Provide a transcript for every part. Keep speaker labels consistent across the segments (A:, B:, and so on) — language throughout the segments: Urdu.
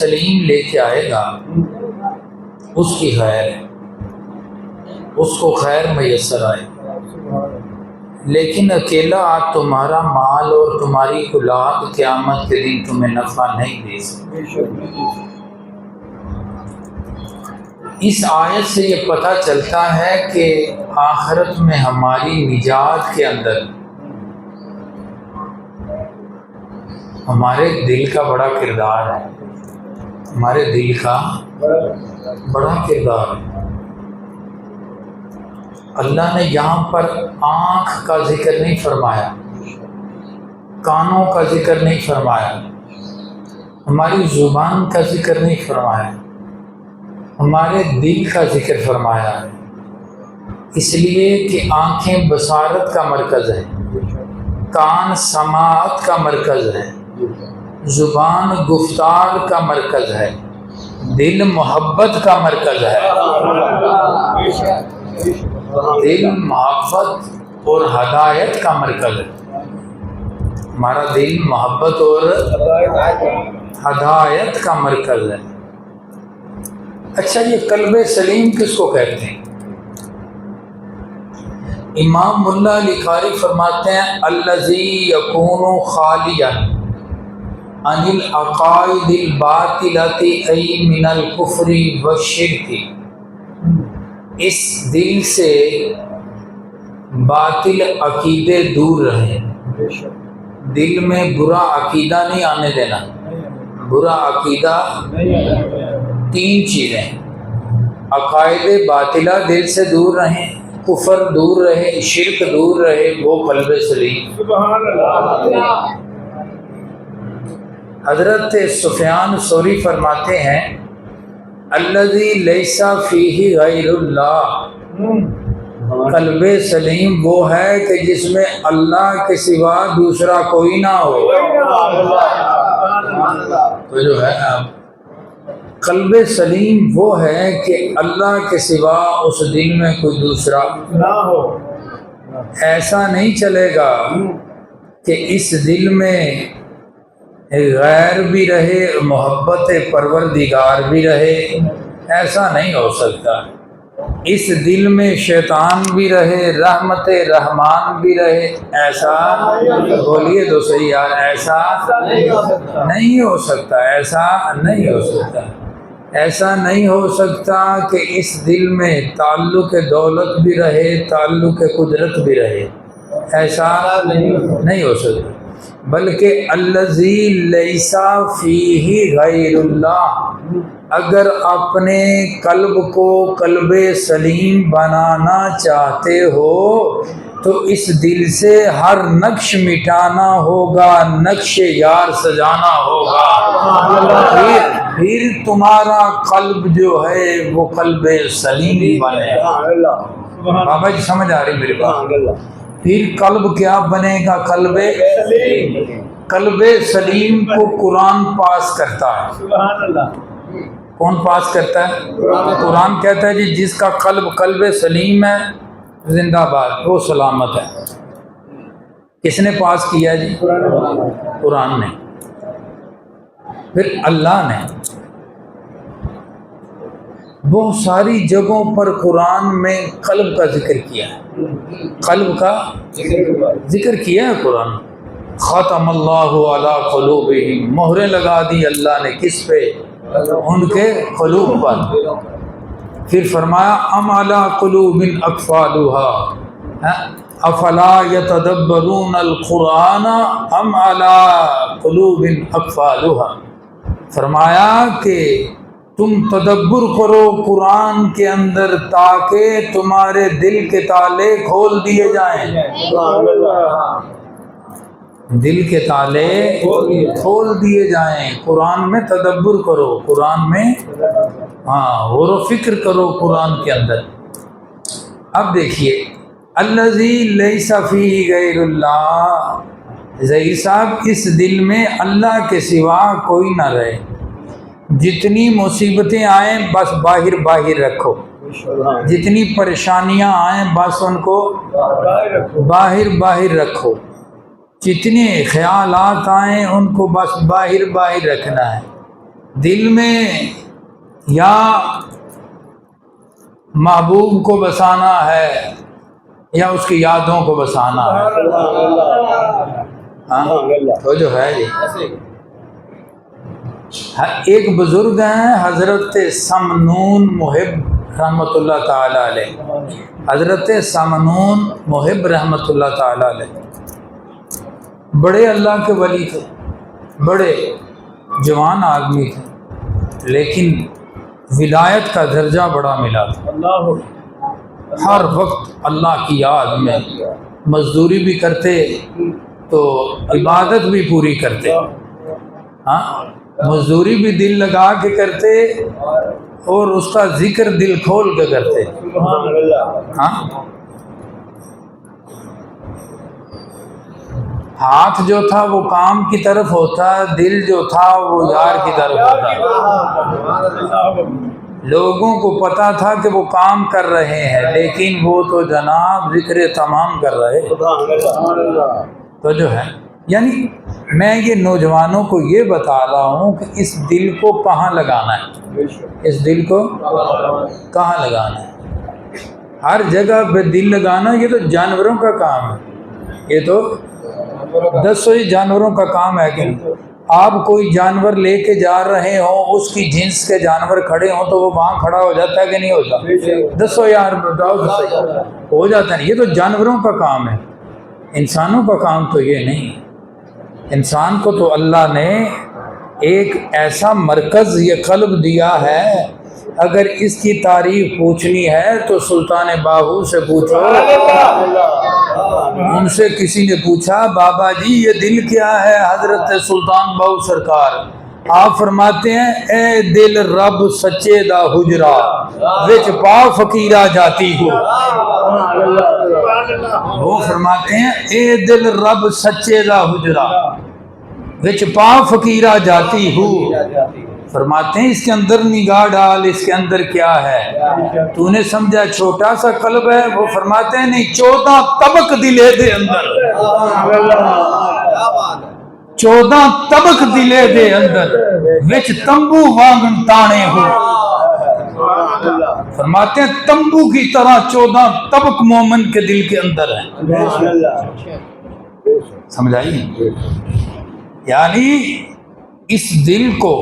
A: سلیم لے کے آئے گا اس کی خیر ہے، اس کو خیر میسر آئے، لیکن اکیلا آج تمہارا مال اور تمہاری اولاد قیامت کے دن تمہیں نفع نہیں دے سکتے۔ اس آیت سے یہ پتہ چلتا ہے کہ آخرت میں ہماری نجات کے اندر ہمارے دل کا بڑا کردار ہے، ہمارے دل کا بڑا کردار ہے۔ اللہ نے یہاں پر آنکھ کا ذکر نہیں فرمایا، کانوں کا ذکر نہیں فرمایا، ہماری زبان کا ذکر نہیں فرمایا، ہمارے دل کا ذکر فرمایا ہے، اس لیے کہ آنکھیں بصارت کا مرکز ہے، کان سماعت کا مرکز ہے، زبان گفتار کا مرکز ہے، دل محبت کا مرکز ہے۔ دل محبت اور ہدایت کا مرکز ہے، ہمارا دل محبت اور ہدایت کا مرکز ہے۔ اچھا، یہ قلب سلیم کس کو کہتے ہیں؟ امام ملا علی قاری فرماتے ہیں الذی یکون خالیا عن العقائد الباطلۃ ای من الکفر والشرک، اس دل سے باطل عقیدے دور رہیں، دل میں برا عقیدہ نہیں آنے دینا۔ برا عقیدہ تین چیزیں، عقائد باطلہ دل سے دور رہیں، کفر دور رہے، شرک دور رہے، وہ قلب سلیم۔ سبحان اللہ۔ حضرت سفیان ثوری فرماتے ہیں الذی لیس فیہ غیر اللہ، قلب سلیم وہ ہے کہ جس میں اللہ کے سوا دوسرا کوئی نہ ہو۔ تو جو ہے قلب سلیم وہ ہے کہ اللہ کے سوا اس دل میں کوئی دوسرا نہ ہو۔ ایسا نہیں چلے گا کہ اس دل میں غیر بھی رہے، محبت پروردگار بھی رہے، ایسا نہیں ہو سکتا۔ اس دل میں شیطان بھی رہے، رحمت رحمان بھی رہے، ایسا بولیے تو صحیح یار، ایسا نہیں ہو سکتا، ایسا نہیں ہو سکتا، ایسا نہیں ہو سکتا کہ اس دل میں تعلق دولت بھی رہے، تعلق قدرت بھی رہے، ایسا نہیں ہو سکتا۔ بلکہ الذی لیس فیہ غیر اللہ، اگر اپنے قلب کو قلب سلیم بنانا چاہتے ہو تو اس دل سے ہر نقش مٹانا ہوگا، نقش یار سجانا ہوگا، پھر تمہارا قلب جو ہے وہ قلب سلیم بنے گا۔ بابا جی سمجھ آ رہی میری بات؟ پھر قلب کیا بنے گا؟ قلب سلیم۔ قلب سلیم کو قرآن پاس کرتا ہے۔ سبحان اللہ۔ کون پاس کرتا ہے؟ قرآن کہتا ہے جی جس کا قلب سلیم ہے زندہ باد، وہ سلامت ہے۔ کس نے پاس کیا جی؟ قرآن نے۔ پھر اللہ نے بہت ساری جگہوں پر قرآن میں قلب کا ذکر کیا ہے، قلب کا ذکر کیا ہے قرآن۔ ختم اللہ علی قلوبہم، مہریں لگا دی اللہ نے کس پہ؟ ان کے قلوب پر۔ پھر فرمایا ام علی قلوب اقفالها افلا یتدبرون القرآن ام علی قلوب اقفالها، فرمایا کہ تم تدبر کرو قرآن کے اندر تاکہ تمہارے دل کے تالے کھول دیے جائیں، دل کے تالے کھول دیے جائیں۔ قرآن میں تدبر کرو، قرآن میں غور و فکر کرو قرآن کے اندر۔ اب دیکھیے الذی لیس فیہ غیر اللہ، ظہیر صاحب اس دل میں اللہ کے سوا کوئی نہ رہے، جتنی مصیبتیں آئیں بس باہر باہر رکھو، جتنی پریشانیاں آئیں بس ان کو باہر باہر رکھو، جتنے خیالات آئیں ان کو بس باہر باہر رکھنا ہے۔ دل میں یا محبوب کو بسانا ہے یا اس کی یادوں کو بسانا ہے؟ ہاں تو جو ہے یہ ایک بزرگ ہیں حضرت سمنون محب رحمۃ اللہ تعالی علیہ، حضرت سمنون محب رحمۃ اللہ تعالی علیہ بڑے اللہ کے ولی تھے، بڑے جوان آدمی تھے، لیکن ولایت کا درجہ بڑا ملا تھا۔ ہر وقت اللہ کی یاد میں، مزدوری بھی کرتے تو عبادت بھی پوری کرتے، ہاں مزدوری بھی دل لگا کے کرتے اور اس کا ذکر دل کھول کے کرتے، ہاں ہاتھ جو تھا وہ کام کی طرف ہوتا، دل جو تھا وہ یار کی طرف ہوتا۔ لوگوں کو پتا تھا کہ وہ کام کر رہے ہیں لیکن وہ تو جناب ذکر تمام کر رہے۔ تو جو ہے یعنی میں یہ نوجوانوں کو یہ بتا رہا ہوں کہ اس دل کو کہاں لگانا ہے، اس دل کو کہاں لگانا ہے۔ ہر جگہ پہ دل لگانا یہ تو جانوروں کا کام ہے، یہ تو دسوں ہی جانوروں کا کام ہے کہ آپ کوئی جانور لے کے جا رہے ہوں، اس کی جنس کے جانور کھڑے ہوں تو وہ وہاں کھڑا ہو جاتا ہے کہ نہیں ہوتا؟ دسو یار بتاؤ، ہو جاتا ہے۔ یہ تو جانوروں کا کام ہے، انسانوں کا کام تو یہ نہیں۔ انسان کو تو اللہ نے ایک ایسا مرکز یہ قلب دیا ہے، اگر اس کی تعریف پوچھنی ہے تو سلطان باہو سے پوچھو۔ ان سے کسی نے پوچھا بابا جی یہ دل کیا ہے؟ حضرت سلطان باہو سرکار آپ فرماتے ہیں اے دل رب سچے دا حجرا وچ پا فقیرہ جاتی ہو۔ وہ فرماتے ہیں اے دل رب سچے دا حجرا وچ پا فقیرہ جاتی ہو۔ فرماتے ہیں اس کے اندر نگاہ ڈال، اس کے اندر کیا ہے؟ تو نے سمجھا چھوٹا سا قلب ہے؟ وہ فرماتے ہیں نہیں، 14 طبق دلے دے اندر، 14 طبق دلے دے اندر وچ تمبو وانگن تانے ہو۔ فرماتے ہیں تمبو کی طرح 14 طبق مومن کے دل کے اندر ہے۔ سمجھائیے؟ یعنی اس دل کو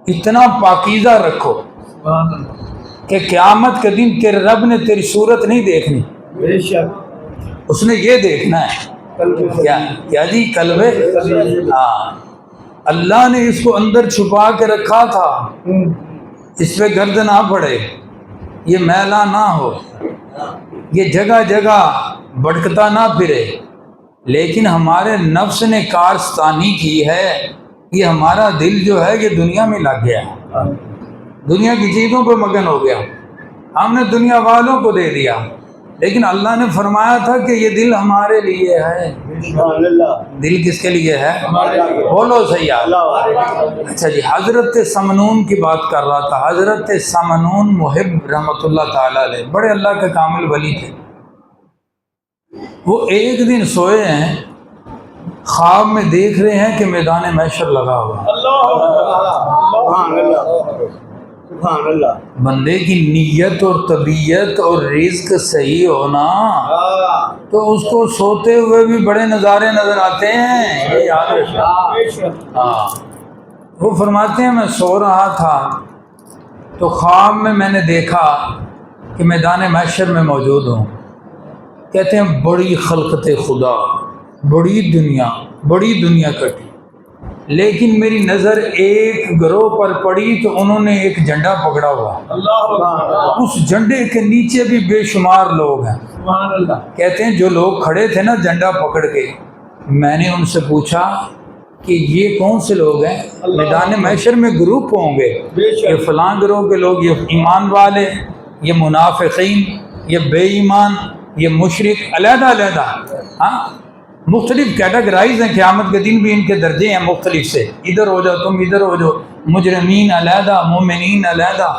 A: اتنا پاکیزہ رکھو کہ قیامت کے دن تیرے رب نے تیری صورت نہیں دیکھنی، اس نے یہ دیکھنا ہے کیا جی قلب۔ ہاں اللہ نے اس کو اندر چھپا کے رکھا تھا، اس پہ گرد نہ پڑے، یہ میلا نہ ہو، یہ جگہ جگہ بھٹکتا نہ پھرے، لیکن ہمارے نفس نے کارستانی کی ہے، یہ ہمارا دل جو ہے یہ دنیا میں لگ گیا، دنیا کی چیزوں پہ مگن ہو گیا، ہم نے دنیا والوں کو دے دیا، لیکن اللہ نے فرمایا تھا کہ یہ دل ہمارے لیے ہے۔ دل کس کے لیے ہے؟ بولو صحیح۔ اچھا جی، حضرت سمنون کی بات کر رہا تھا۔ حضرت سمنون محب رحمۃ اللہ تعالی علیہ بڑے اللہ کے کامل ولی تھے۔ وہ ایک دن سوئے ہیں، خواب میں دیکھ رہے ہیں کہ میدان محشر لگا ہوا۔ بندے کی نیت اور طبیعت اور رزق صحیح ہونا تو اس کو سوتے ہوئے بھی بڑے نظارے نظر آتے ہیں، یہ یاد رکھنا۔ ہاں وہ فرماتے ہیں میں سو رہا تھا تو خواب میں نے دیکھا کہ میدان محشر میں موجود ہوں۔ کہتے ہیں بڑی خلقت خدا، بڑی دنیا کٹی، لیکن میری نظر ایک گروہ پر پڑی تو انہوں نے ایک جھنڈا پکڑا ہوا، اس جھنڈے کے نیچے بھی بے شمار لوگ ہیں۔ کہتے ہیں جو لوگ کھڑے تھے نا جھنڈا پکڑ کے، میں نے ان سے پوچھا کہ یہ کون سے لوگ ہیں؟ میدان محشر میں گروپ ہوں گے، یہ فلاں گروہ کے لوگ، یہ ایمان والے، یہ منافقین، یہ بے ایمان، یہ مشرک، علیحدہ ہاں مختلف کیٹاگرائز ہیں۔ قیامت کے دن بھی ان کے درجے ہیں مختلف سے، ادھر ہو جاؤ تم، ادھر ہو جاؤ، مجرمین علیحدہ، مومنین علیحدہ،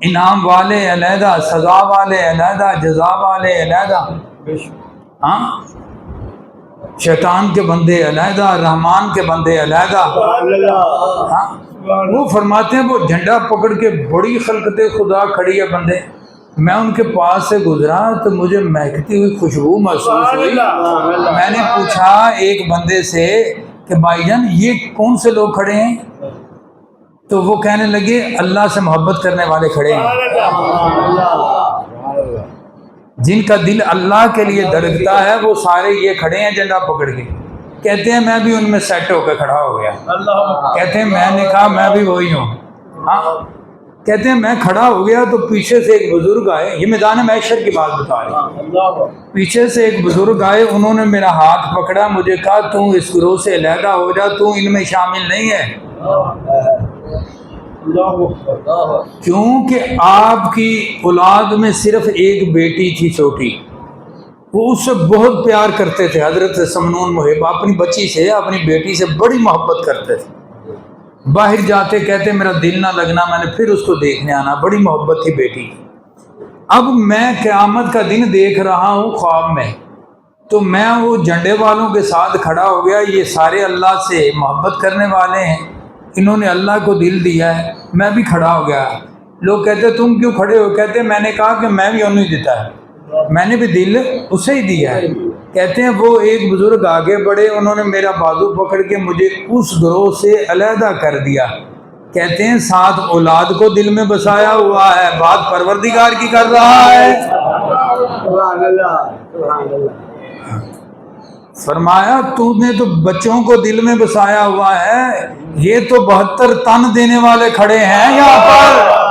A: انعام والے علیحدہ، سزا والے علیحدہ، جزا والے علیحدہ، ہاں شیطان کے بندے علیحدہ، رحمان کے بندے علیحدہ، ہاں وہ فرماتے ہیں وہ جھنڈا پکڑ کے بڑی خلقت خدا کھڑی ہے بندے، میں ان کے پاس سے گزرا تو مجھے مہکتی ہوئی خوشبو محسوس ہوئی۔ میں نے پوچھا ایک بندے سے کہ بھائی جان یہ کون سے لوگ کھڑے ہیں؟ تو وہ کہنے لگے اللہ سے محبت کرنے والے کھڑے ہیں، جن کا دل اللہ کے لیے دھڑکتا ہے وہ سارے یہ کھڑے ہیں جھنڈا پکڑ کے۔ کہتے ہیں میں بھی ان میں سیٹ ہو کے کھڑا ہو گیا۔ کہتے ہیں میں نے کہا میں بھی وہی ہوں۔ ہاں کہتے ہیں میں کھڑا ہو گیا تو پیچھے سے ایک بزرگ آئے، یہ میدان محشر کی بات بتا رہے ہیں، پیچھے سے ایک بزرگ آئے، انہوں نے میرا ہاتھ پکڑا، مجھے کہا تو اس گروہ سے علیحدہ ہو جا، تو ان میں شامل نہیں ہے، کیونکہ آپ کی اولاد میں صرف ایک بیٹی تھی چھوٹی، وہ اس سے بہت پیار کرتے تھے، حضرت سمنون محب اپنی بچی سے اپنی بیٹی سے بڑی محبت کرتے تھے۔ باہر جاتے کہتے میرا دل نہ لگنا، میں نے پھر اس کو دیکھنے آنا، بڑی محبت تھی بیٹی کی۔ اب میں قیامت کا دن دیکھ رہا ہوں خواب میں، تو میں وہ جھنڈے والوں کے ساتھ کھڑا ہو گیا، یہ سارے اللہ سے محبت کرنے والے ہیں، انہوں نے اللہ کو دل دیا ہے، میں بھی کھڑا ہو گیا۔ لوگ کہتے تم کیوں کھڑے ہو؟ کہتے میں نے کہا کہ میں بھی انہوں ہی دیتا ہے، میں نے بھی دل اسے ہی دیا ہے۔ کہتے ہیں وہ ایک بزرگ آگے بڑھے، انہوں نے میرا بازو پکڑ کے مجھے اس گروہ سے علیحدہ کر دیا۔ کہتے ہیں ساتھ اولاد کو دل میں بسایا ہوا ہے، بات پروردگار کی کر رہا ہے۔ فرمایا تو نے تو بچوں کو دل میں بسایا ہوا ہے، یہ تو 72 تن دینے والے کھڑے ہیں یہاں پر۔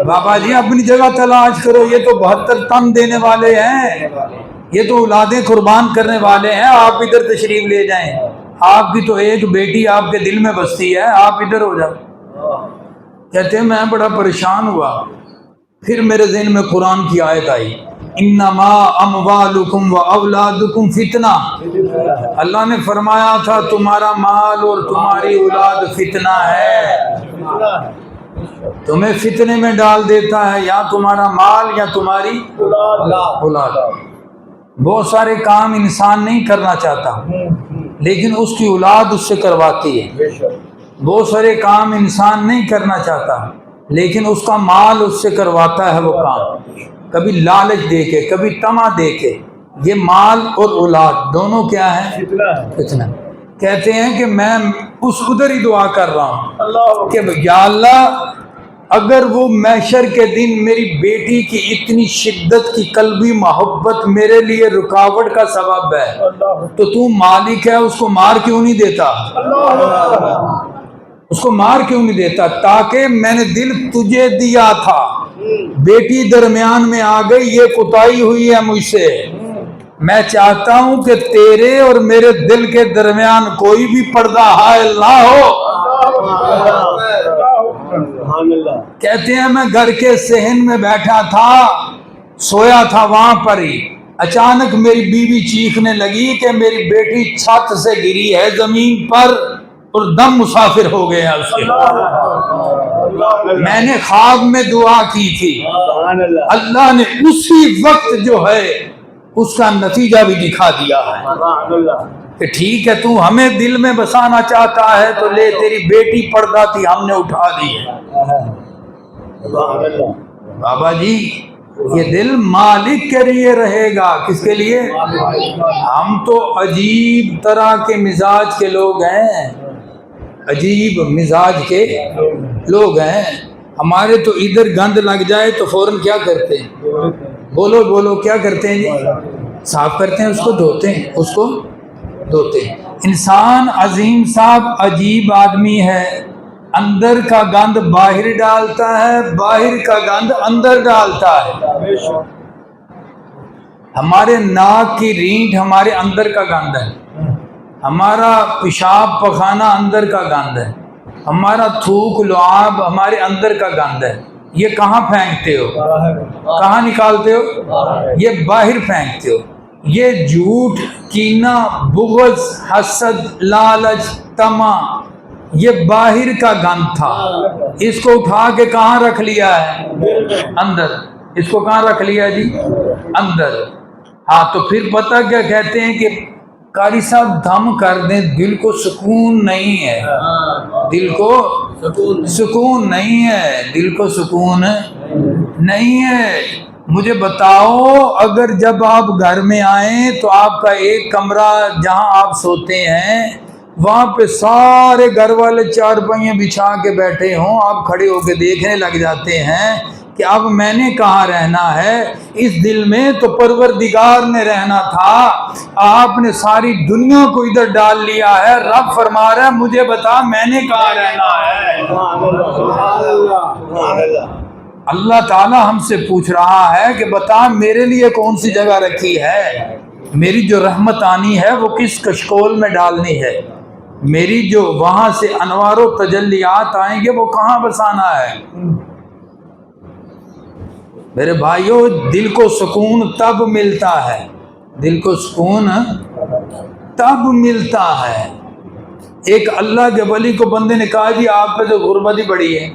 A: بابا جی اپنی جگہ تلاش کرو، یہ تو 72 تن دینے والے ہیں، یہ تو اولادیں قربان کرنے والے ہیں۔ آپ ادھر تشریف لے جائیں، آپ کی تو ایک بیٹی آپ کے دل میں بستی ہے، آپ ادھر ہو جاؤ۔ کہتے ہیں میں بڑا پریشان ہوا، پھر میرے ذہن میں قرآن کی آیت آئی، انما اموالکم و اولادکم فتنہ۔ اللہ نے فرمایا تھا تمہارا مال اور تمہاری اولاد فتنہ ہے، تمہیں فتنے میں ڈال دیتا ہے، یا تمہارا مال یا تمہاری اولاد۔ بہت سارے کام انسان نہیں کرنا چاہتا لیکن اس کی اولاد اس سے کرواتی ہے، بہت سارے کام انسان نہیں کرنا چاہتا لیکن اس کا مال اس سے کرواتا ہے وہ کام، کبھی لالچ دے کے کبھی طمع دے کے۔ یہ مال اور اولاد دونوں کیا ہیں؟ فتنہ۔ کہتے ہیں کہ میں اس ادھر ہی دعا کر رہا ہوں کہ یا اللہ اگر وہ محشر کے دن میری بیٹی کی اتنی شدت کی قلبی محبت میرے لیے رکاوٹ کا سبب ہے تو مالک ہے، اس کو مار کیوں نہیں دیتا؟ اس کو مار کیوں نہیں دیتا؟ تاکہ میں نے دل تجھے دیا تھا، بیٹی درمیان میں آ گئی، یہ کوتاہی ہوئی ہے مجھ سے، میں چاہتا ہوں کہ تیرے اور میرے دل کے درمیان کوئی بھی پردہ حائل نہ ہو۔ کہتے ہیں میں گھر کے صحن میں بیٹھا تھا، سویا تھا وہاں پر ہی، اچانک میری بیوی چیخنے لگی کہ میری بیٹی چھت سے گری ہے زمین پر اور دم مسافر ہو گیا اس کے۔ میں نے خواب میں دعا کی تھی، اللہ نے اسی وقت جو ہے اس کا نتیجہ بھی دکھا دیا ہے کہ ٹھیک ہے تو ہمیں دل میں بسانا چاہتا ہے تو لے، تیری بیٹی پردہ تھی ہم نے اٹھا دی ہے۔ بابا جی یہ دل مالک کے لیے رہے گا، کس کے لیے؟ ہم تو عجیب طرح کے مزاج کے لوگ ہیں، عجیب مزاج کے لوگ ہیں۔ ہمارے تو ادھر گند لگ جائے تو فوراً کیا کرتے ہیں؟ بولو بولو کیا کرتے ہیں جی؟ صاف کرتے ہیں، اس کو دھوتے ہیں، اس کو دھوتے ہیں۔ انسان عظیم صاحب عجیب آدمی ہے، اندر کا گند باہر ڈالتا ہے، باہر کا گند اندر ڈالتا ہے۔ ہمارے ناک کی رینٹ ہمارے اندر کا گند ہے، ہمارا پیشاب پخانہ اندر کا گند ہے، ہمارا تھوک لعاب ہمارے اندر کا گند ہے۔ یہ کہاں پھینکتے ہو؟ کہاں نکالتے ہو؟ یہ باہر پھینکتے ہو۔ یہ جھوٹ، کینہ، بغض، حسد، لالچ، طمع یہ باہر کا گند تھا، اس کو اٹھا کے کہاں رکھ لیا ہے؟ اندر۔ اس کو کہاں رکھ لیا جی؟ اندر۔ ہاں تو پھر پتہ کیا کہتے ہیں کہ قاری صاحب دم کر دیں، دل کو سکون نہیں ہے، دل کو سکون نہیں ہے، دل کو سکون نہیں ہے۔ مجھے بتاؤ، اگر جب آپ گھر میں آئیں تو آپ کا ایک کمرہ جہاں آپ سوتے ہیں وہاں پہ سارے گھر والے چارپائیاں بچھا کے بیٹھے ہوں، آپ کھڑے ہو کے دیکھنے لگ جاتے ہیں کہ اب میں نے کہاں رہنا ہے؟ اس دل میں تو پروردگار نے رہنا تھا، آپ نے ساری دنیا کو ادھر ڈال لیا ہے۔ رب فرما رہا ہے مجھے بتا میں نے کہاں رہنا ہے؟ اللہ تعالی ہم سے پوچھ رہا ہے کہ بتا میرے لیے کون سی جگہ رکھی ہے؟ میری جو رحمت آنی ہے وہ کس کشکول میں ڈالنی ہے؟ میری جو وہاں سے انوار و تجلیات آئیں گے وہ کہاں بسانا ہے؟ میرے بھائیوں، دل کو سکون تب ملتا ہے، دل کو سکون تب ملتا ہے۔ ایک اللہ کے ولی کو بندے نے کہا جی آپ پہ تو غربت ہی بڑی ہے۔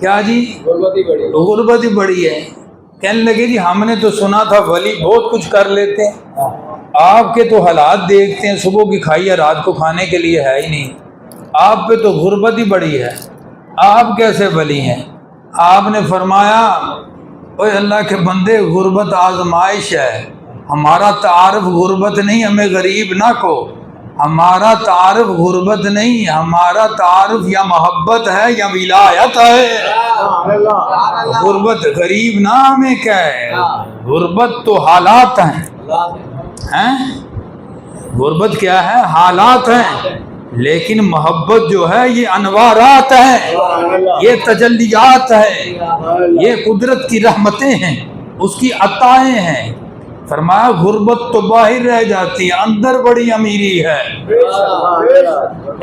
A: کیا جی؟ غربت ہی بڑی ہے۔ کہنے لگے جی ہم نے تو سنا تھا ولی بہت کچھ کر لیتے ہیں، آپ کے تو حالات دیکھتے ہیں، صبح کی کھائی ہے رات کو کھانے کے لیے ہے ہی نہیں، آپ پہ تو غربت ہی بڑی ہے، آپ کیسے ولی ہیں؟ آپ نے فرمایا اوے اللہ کے بندے، غربت آزمائش ہے، ہمارا تعارف غربت نہیں، ہمیں غریب نہ کو، ہمارا تعارف غربت نہیں، ہمارا تعارف یا محبت ہے یا ولایت ہے۔ غربت غریب نہ ہمیں کیا ہے، غربت تو حالات ہیں، غربت کیا ہے؟ حالات ہیں، لیکن محبت جو ہے یہ انوارات ہیں، یہ تجلیات ہیں، یہ قدرت کی رحمتیں ہیں، اس کی عطائیں ہیں۔ فرمایا غربت تو باہر رہ جاتی ہے، اندر بڑی امیری ہے۔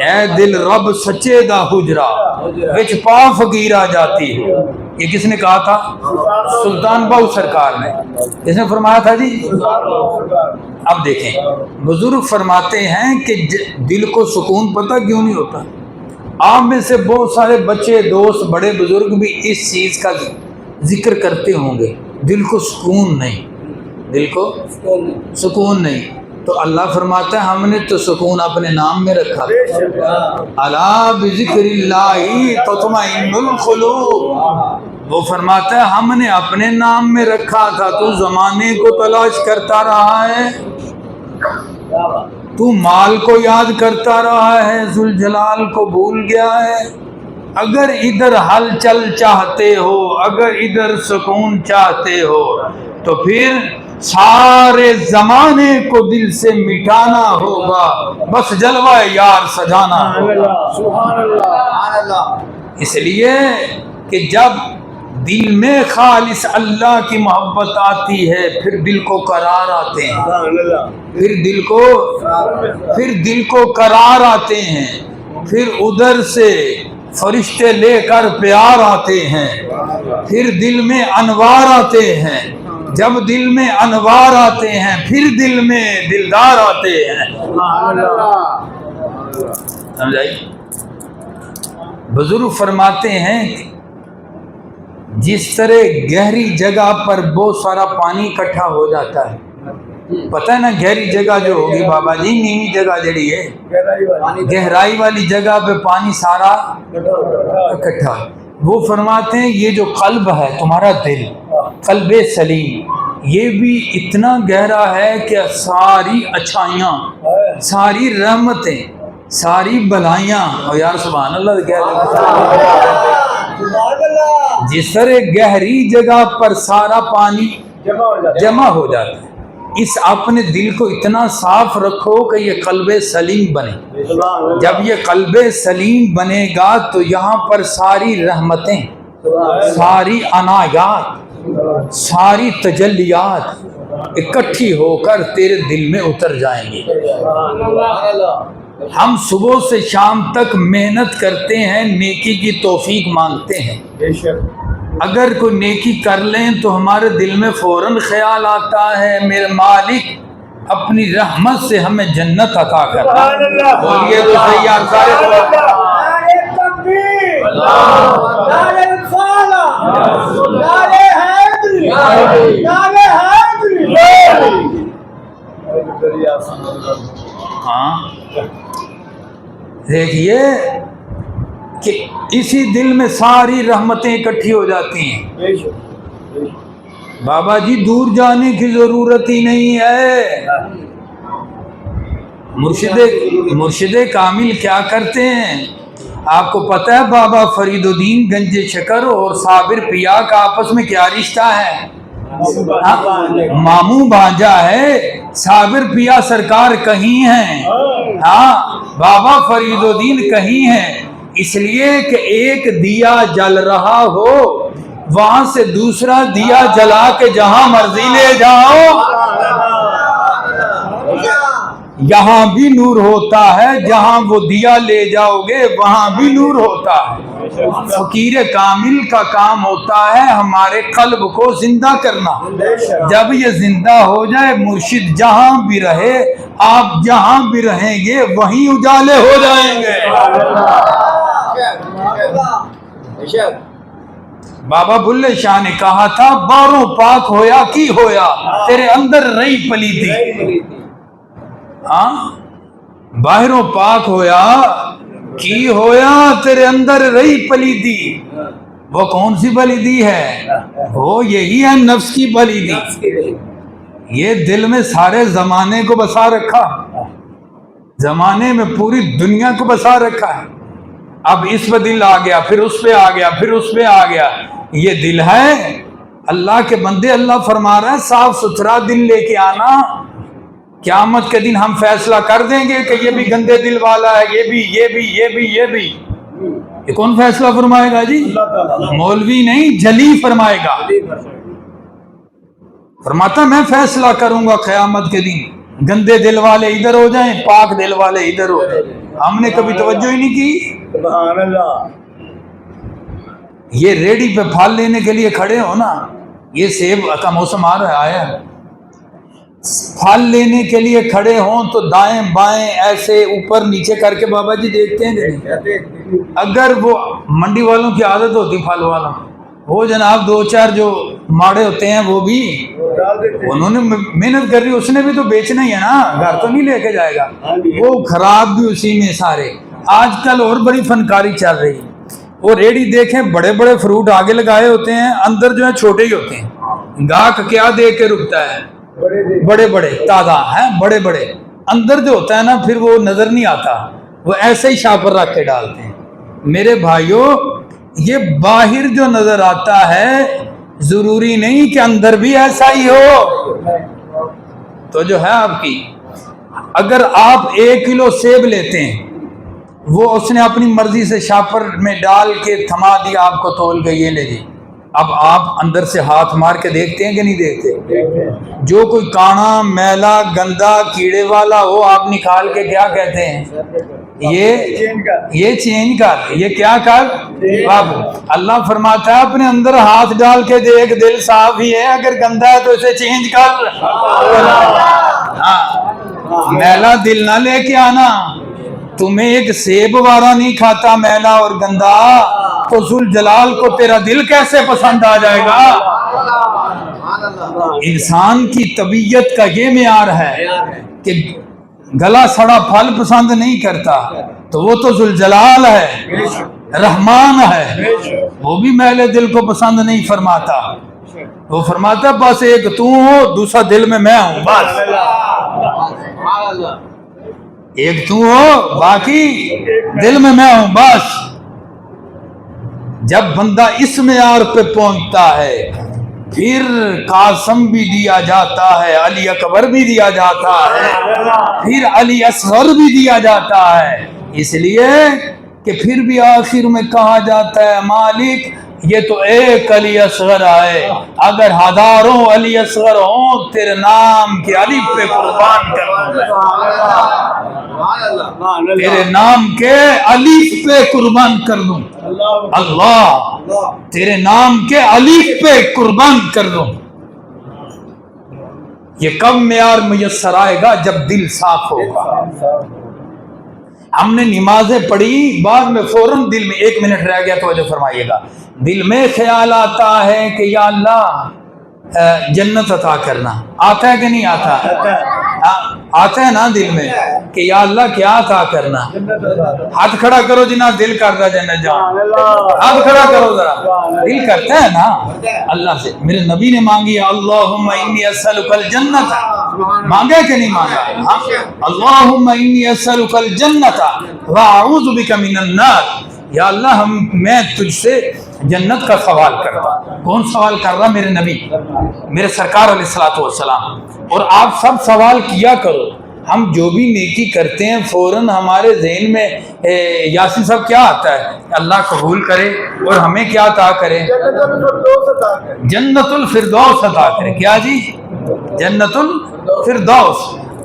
A: اے دل رب سچے دا حجرا وچ پا فقیر آ جاتی ہے۔ یہ کس نے کہا تھا؟ سلطان باہو سرکار نے۔ کس نے فرمایا تھا جی؟ اب دیکھیں، بزرگ فرماتے ہیں کہ دل کو سکون پتہ کیوں نہیں ہوتا؟ آپ میں سے بہت سارے بچے، دوست، بڑے بزرگ بھی اس چیز کا ذکر کرتے ہوں گے، دل کو سکون نہیں، دل کو سکون نہیں۔ تو اللہ فرماتا ہے ہم نے تو سکون اپنے نام میں رکھا تھا، الا بذکر اللہ تطمئن القلوب۔ وہ فرماتا ہے ہم نے اپنے نام میں رکھا تھا، تو زمانے کو تلاش کرتا رہا ہے، تو مال کو یاد کرتا رہا ہے، ذوالجلال کو بھول گیا ہے۔ اگر ادھر ہلچل چاہتے ہو، اگر ادھر سکون چاہتے ہو، تو پھر سارے زمانے کو دل سے مٹانا ہوگا، بس جلوہ یار سجانا ہوگا۔ اس لیے کہ جب دل میں خالص اللہ کی محبت آتی ہے پھر دل کو قرار آتے ہیں، پھر دل کو قرار آتے ہیں، پھر ادھر سے فرشتے لے کر پیار آتے ہیں، پھر دل میں انوار آتے ہیں، جب دل میں انوار آتے ہیں پھر دل میں دلدار آتے ہیں۔ سمجھائی؟ بزرگ فرماتے ہیں جس طرح گہری جگہ پر بہت سارا پانی اکٹھا ہو جاتا ہے، پتہ ہے نا گہری جگہ جو ہوگی بابا جی، نیوی جگہ جڑی ہے، گہرائی والی جگہ پہ پانی سارا اکٹھا۔ وہ فرماتے ہیں یہ جو قلب ہے تمہارا دل، قلب سلیم، یہ بھی اتنا گہرا ہے کہ ساری اچھائیاں، ساری رحمتیں، ساری بلائیاں، اور یار سبحان اللہ کہہ رہے، جس طرح گہری جگہ پر سارا پانی جمع ہو جاتا ہے، اس اپنے دل کو اتنا صاف رکھو کہ یہ قلب سلیم بنے۔ جب یہ قلب سلیم بنے گا تو یہاں پر ساری رحمتیں، ساری عنایات، ساری تجلیات اکٹھی ہو کر تیرے دل میں اتر جائیں گی۔ ہم صبح سے شام تک محنت کرتے ہیں، نیکی کی توفیق مانگتے ہیں، اگر کوئی نیکی کر لیں تو ہمارے دل میں فوراً خیال آتا ہے میرے مالک اپنی رحمت سے ہمیں جنت عطا کرنا۔ بولیے تو صحیح یار سارے نعرے تکبیر، نعرے رسالہ، نعرے حیدری، نعرے حیدری۔ دیکھیے کہ اسی دل میں ساری رحمتیں اکٹھی ہو جاتی ہیں. بابا جی دور جانے کی ضرورت ہی نہیں ہے. مرشد کامل کیا کرتے ہیں آپ کو پتہ ہے؟ بابا فرید الدین گنج شکر اور صابر پیا کا آپس میں کیا رشتہ ہے؟ ماموں بھانجا ہے. صابر پیا سرکار کہیں ہیں، ہاں بابا فرید الدین کہیں ہیں. اس لیے کہ ایک دیا جل رہا ہو وہاں سے دوسرا دیا جلا کے جہاں مرضی لے جاؤ، یہاں بھی نور ہوتا ہے، جہاں وہ دیا لے جاؤ گے وہاں بھی نور ہوتا ہے. فقیر کامل کا کام ہوتا ہے ہمارے قلب کو زندہ کرنا. جب یہ زندہ ہو جائے مرشد جہاں بھی رہے آپ جہاں بھی رہیں گے وہیں اجالے ہو جائیں گے. بابا بلے شاہ نے کہا تھا باروں پاک ہویا کی ہویا تیرے اندر رہی پلیتی. ہاں باہروں پاک ہویا کی ہویا تیرے اندر رہی پلیتی. وہ کون سی پلیتی ہے؟ وہ یہی ہے نفس کی پلیتی. یہ دل میں سارے زمانے کو بسا رکھا، زمانے میں پوری دنیا کو بسا رکھا ہے. اب اس پہ دل آ گیا پھر اس پہ آ گیا پھر اس پہ آ گیا. یہ دل ہے اللہ کے بندے. اللہ فرما رہا ہے صاف ستھرا دل لے کے آنا. قیامت کے دن ہم فیصلہ کر دیں گے کہ یہ بھی گندے دل والا ہے، یہ بھی یہ بھی یہ بھی یہ بھی. یہ کون فیصلہ فرمائے گا جی؟ مولوی نہیں، جلی فرمائے گا. فرماتا میں فیصلہ کروں گا قیامت کے دن گندے دل والے ادھر ہو جائیں پاک دل والے ادھر ہو جائیں. ہم نے کبھی توجہ ہی نہیں کی.
B: سبحان اللہ.
A: یہ ریڈی پہ پھل لینے کے لیے کھڑے ہو نا، یہ سیب کا موسم آ رہا ہے، پھل لینے کے لیے کھڑے ہوں تو دائیں بائیں ایسے اوپر نیچے کر کے بابا جی دیکھتے ہیں. اگر وہ منڈی والوں کی عادت ہوتی پھل والوں، وہ جناب دو چار جو ماڑے ہوتے ہیں وہ بھی انہوں نے محنت کر رہی، اس نے بھی تو بیچنا ہی ہے نا، گھر تو نہیں لے کے جائے گا. وہ خراب بھی اسی میں سارے. آج کل اور بڑی فنکاری چل رہی ہے. وہ ریڑھی دیکھیں بڑے بڑے فروٹ آگے لگائے ہوتے ہیں، اندر جو ہے چھوٹے ہی ہوتے ہیں. گاہک کیا دیکھ کے رکتا ہے؟ بڑے بڑے تازہ ہیں، بڑے بڑے. اندر جو ہوتا ہے نا پھر وہ نظر نہیں آتا، وہ ایسے ہی شاپر رکھ کے ڈالتے ہیں. میرے بھائیوں یہ باہر جو نظر آتا ہے ضروری نہیں کہ اندر بھی ایسا ہی ہو. تو جو ہے آپ کی اگر آپ 1 کلو سیب لیتے ہیں وہ اس نے اپنی مرضی سے شاپر میں ڈال کے تھما دیا آپ کو تول کے یہ لے جی. اب آپ اندر سے ہاتھ مار کے دیکھتے ہیں کہ نہیں دیکھتے؟ جو کوئی کانا میلا گندا کیڑے والا ہو آپ نکال کے کیا کہتے ہیں؟ یہ چینج کر، یہ کیا کر. اب اللہ فرماتا ہے اپنے اندر ہاتھ ڈال کے دیکھ، دل صاف ہی ہے، اگر گندا ہے تو اسے چینج کر. ہاں میلا دل نہ لے کے آنا. تمہیں ایک سیب وارا نہیں کھاتا میلا اور گندا تو ذوالجلال کو تیرا دل کیسے پسند آ جائے گا؟ انسان کی طبیعت کا یہ معیار ہے کہ گلا سڑا پھل پسند نہیں کرتا، تو وہ تو ذوالجلال ہے، رحمان ہے، وہ بھی میلے دل کو پسند نہیں فرماتا. وہ فرماتا بس ایک تو ہو دوسرا دل میں ہوں، بس ایک تو ہو باقی دل میں ہوں بس. جب بندہ اس معیار پہ پہنچتا ہے پھر قاسم بھی دیا جاتا ہے، علی اکبر بھی دیا جاتا ہے، پھر علی اصغر بھی دیا جاتا ہے. اس لیے کہ پھر بھی آخر میں کہا جاتا ہے مالک یہ تو ایک علی اصغر آئے، اگر ہزاروں علی اصغر ہوں تیرے نام کے الف پہ قربان کر دوں، تیرے نام کے الف پہ قربان کر دوں. اللہ تیرے نام کے الف پہ قربان کر دوں. یہ کب معیار میسر آئے گا؟ جب دل صاف ہوگا. ہم نے نمازیں پڑھی بعد میں فوراً دل میں 1 منٹ رہ گیا توجہ فرمائیے گا، دل میں خیال آتا ہے کہ یا اللہ جنت عطا کرنا، آتا ہے کہ نہیں آتا؟ آتا ہے نا دل میں کہ یا اللہ کیا عطا کرنا. ہاتھ کھڑا کرو جنا دل کرتا جنت جان. ہاتھ کھڑا کرو ذرا, دل کرتا ہے نا اللہ سے. میرے نبی نے مانگی اللہم انی اسألک الجنت, مانگا کہ نہیں مانگا؟ اللہم انی اسألک الجنت واعوذ بک من النار. یا اللہ میں تجھ سے جنت کا سوال کرتا. کون سوال کر رہا؟ میرے نبی, میرے سرکار علیہ الصلوۃ والسلام. اور آپ سب سوال کیا کرو. ہم جو بھی نیکی کرتے ہیں فوراً ہمارے ذہن میں یاسین صاحب کیا آتا ہے؟ اللہ قبول کرے اور ہمیں کیا عطا کرے؟ جنت الفردوس عطا کرے. کیا جی؟ جنت الفردوس.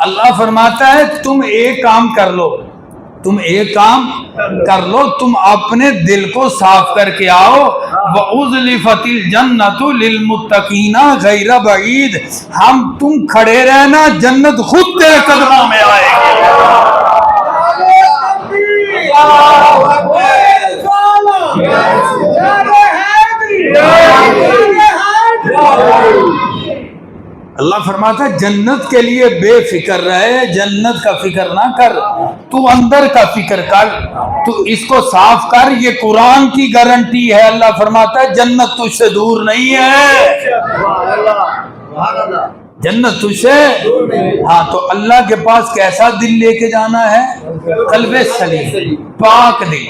A: اللہ فرماتا ہے تم ایک کام کر لو, تم ایک کام کر لو, تم اپنے دل کو صاف کر کے آؤ. وَأُزْلِفَتِ الْجَنَّةُ لِلْمُتَّقِينَ غَيْرَ بَعِيدٍ. ہم تم کھڑے رہنا, جنت خود تیرے قدموں میں آئے گی. اللہ فرماتا ہے جنت کے لیے بے فکر رہے, جنت کا فکر نہ کر, تو اندر کا فکر کر, تو اس کو صاف کر. یہ قرآن کی گارنٹی ہے. اللہ فرماتا ہے جنت تجھ سے دور نہیں ہے, جنت تجھ سے. ہاں تو اللہ کے پاس کیسا دل لے کے جانا ہے؟ قلب سلیم, پاک دل.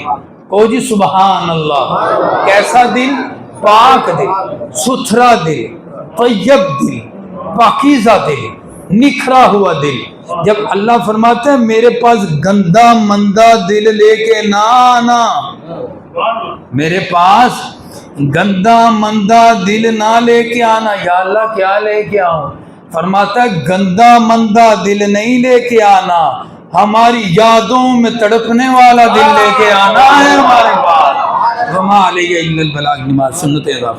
A: او جی سبحان اللہ. کیسا دل؟ پاک دل, ستھرا دل, طیب دل, پاکیزہ دل, نکھرا ہوا دل. جب اللہ فرماتے ہیں میرے پاس گندا مندہ دل لے کے نہ آنا, میرے پاس گندا مندہ دل نہ لے کے آنا. یا اللہ کیا لے کے آؤں؟ فرماتا ہے گندا مندہ دل نہیں لے کے آنا, ہماری یادوں میں تڑپنے والا دل لے کے آنا ہے ہمارے پاس. وما علیہ الا البلاغ, نماز سنت ادا.